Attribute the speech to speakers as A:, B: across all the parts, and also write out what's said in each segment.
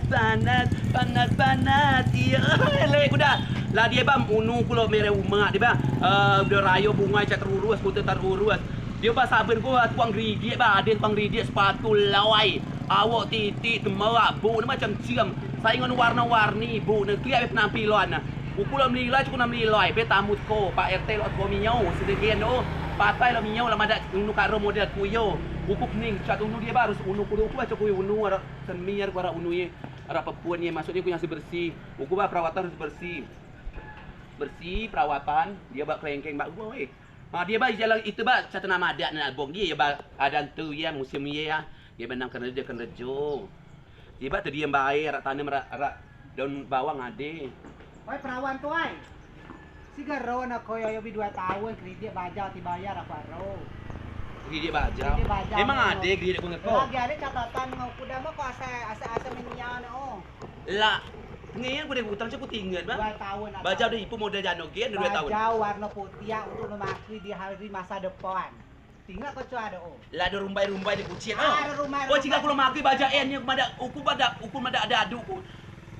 A: panas. Iya, lek udah. Lah dia bang unu kulo mere rumah dia bang. Udah rayo bunga cat terurus, kutu terurus. Dia bang sabar gua tuang geridik bang, ada tuang geridik sepatu lawai. Awak titik temerak bu macam ciam. Saingan warna-warni bu negeri penampilan. Ukul nilai cukup nilai, be tamu ko Pak RT lo ko minyau sedemikian oh. Patai lo minyau lah madak unu karo model kuyo. Ukuk ning cat unu dia baru unu kudu ku baca kuyo unu ara semiar para unu ye. Ara papuan ye maksudnya ku yang bersih. Uku ba perawatan harus bersih. Bersih perawatan, dia bak kelengkeng bak gua we. Dia ba jalan itu ba satu nama adat na bong dia ba ada tu ya musim ye ya. Dia benang kerja rejo. Dia ba terdiam bae rak tanam rak daun bawang ade.
B: Oi perawan tuh ay. Sigaro na ko yo 2 tahun kredit baja dibayar apa ro.
A: Kredit baja. Emang ada kredit ko ngeko.
B: Lagi ada catatan ngau kuda mah ko asa menya na oh.
A: Lah ngayon ko utang siya ko tinggal ba?
B: 2 tahun.
A: Baja udah ipu model janogen 2 tahun.
B: Baja warna putih untuk memakai di hari masa depan. Tinggal ko ada oh.
A: Lah ada rumbai-rumbai di kucing oh.
B: Rumah.
A: Oh jika aku memakai baja nya kepada ukur ada adu ku.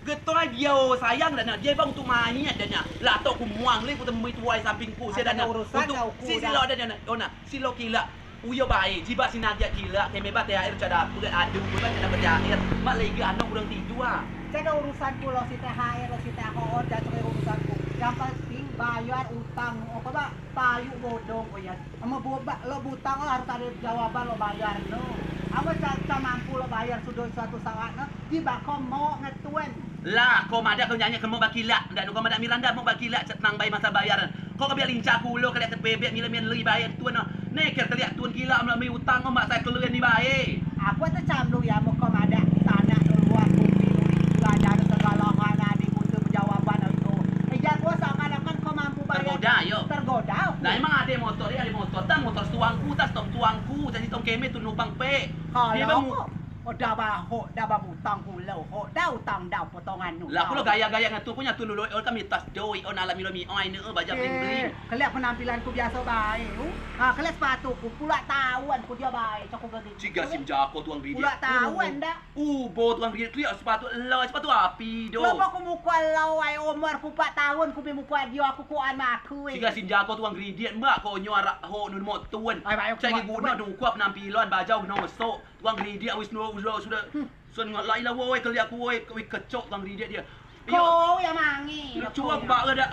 A: Getoi dia sayang dan dia bang untuk main dan lah tok ku muang le ku temui tuai sampingku saya dan untuk si silo dan ona silo kila uyo bae jiba si nagiak kila keme bat air cada ku adu ku ban ada berakhir mak lagi anak kurang tidur
B: ada urusan ku lo si THR lo si THR dan urusan ku yang penting bayar utang apa ba payu bodong ko ya ama boba lo butang harus ada jawaban lo bayar no ama ca mampu lo bayar sudah suatu saat no di bako mau ngetuen
A: lah kau ada kau nyanyi kamu bakila dan kau ada Miranda mau bakila tenang bayi masa bayaran kau biar lincah kulo kalian terbebek milen lei bayar tuan no neker kalian tuan gila melalui utang mak saya keluar ni bayi
B: aku tu camlu ya mau kau ada tanah luar bumi belajar segala hal di untuk jawaban itu ejak gua seakan-akan kau mampu bayar tergoda
A: nah emang ada motor tak motor tuangku tak stop tuangku jadi tong keme tu numpang pe dia bang
B: dah baho dah utang kulo ho dah utang dah potongan nu
A: lah kulo gaya-gaya ngatu punya tu lulu kami tas doi on ala milomi oi ne baja bling-bling
B: kalian penampilanku biasa baik kalian sepatuku pula tahuan ku dia baik cokok gede
A: ciga sim jako tuang bidi
B: pula tahuan dah
A: bo tuang bidi clear sepatu api do
B: lo aku muka lo ai umur ku 4 tahun ku be muka dia aku ku an aku
A: ciga sim jako tuang bidi mbak ko nyara ho nun mo tuan cagi guna du kuap penampilan baja no so tuang bidi awis no sudah sun ngalai lah woi kali aku woi kecok tuang bidi dia
B: kau yang mangi.
A: Cuma mbak ada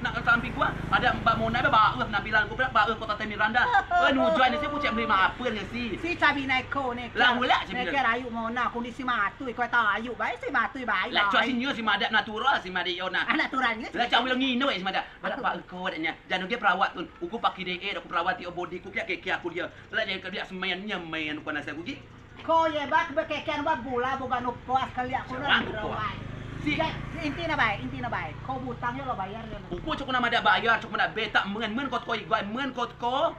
A: nak samping gua, ada mbak Mona mbak penampilan gua mbak kota Miranda. Nujuan ni saya ku cek beli apa ni si.
B: Si cabi naik ko ni.
A: Lah mula cabi.
B: Nek rayu Mona kondisi matu kau tahu baik si matu baik.
A: Lah cuaca sinyo si madak natural si madak Yona.
B: Naturalnya.
A: Lah cak bilang ngino si madak. Madak pak kau adanya. Jangan dia perawat tu. Aku pakai DE aku perawat body ku kek aku dia. Lah dia semayanya main ku nasi aku ki.
B: Kau ye bak bekekan ba bola bukan puas kali aku nak. Si inti na baik. Kau butangnya lo bayar dia.
A: Uku cukup nama ada bayar, cukup nak beta men kot ko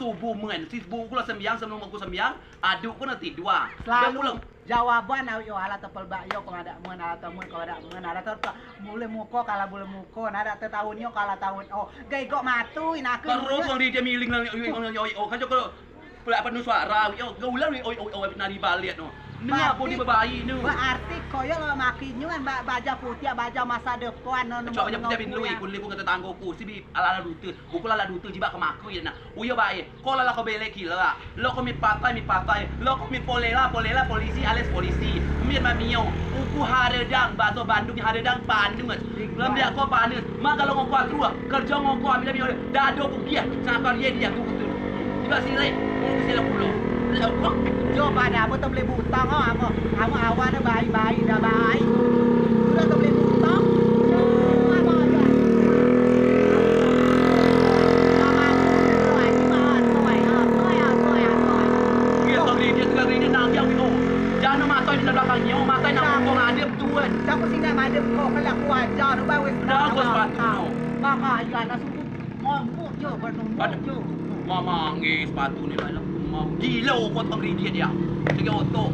A: subuh men. Si subuh aku sembiang sebelum aku sembiang, aduk aku nanti 2.
B: Selalu jawaban yo ala tepel bakyo kau ada men ala temen kau ada men ala ter boleh muko kalau boleh muko ada tahunnya kalau tahun oh gay kok matu inaku.
A: Terus orang dia miling kan cukup pula penuh suara yo gaulan nari balik no. Nia pun di bayi nu.
B: Berarti koyo lo makinyo kan baja putih baja masa depan no.
A: Coba baja putih bin lui kun liku kata tanggoku si bi ala dute. Buku ala dute jiba ke maku ya na. Uyo bae. Ko la ko bele kila. Lo ko mi patai. Lo ko mi polela polisi alias polisi. Mir ma mio. Uku haredang baso Bandung haredang Bandung. Lam dia ko Bandung. Ma kalau ngoko atrua kerja ngoko ambil mio dado ku kia. Sakar ye dia ku tu. Tiba sile. Sile pulo.
B: Coba dah apa tu boleh butang ama awan dah baik dah baik. Sudah tu boleh butang. Apa aja.
A: Jangan matai di belakangnya, matai nak kau ngadep tuan.
B: Siapa sih nak ngadep kau kalau aku ajar, tu bawa
A: dah kau sepatu.
B: Mama ajar nak suruh ngomong je, bernumbuk je.
A: Mama ngis sepatu ni malam. Gila kot pengridian dia. Segi otok.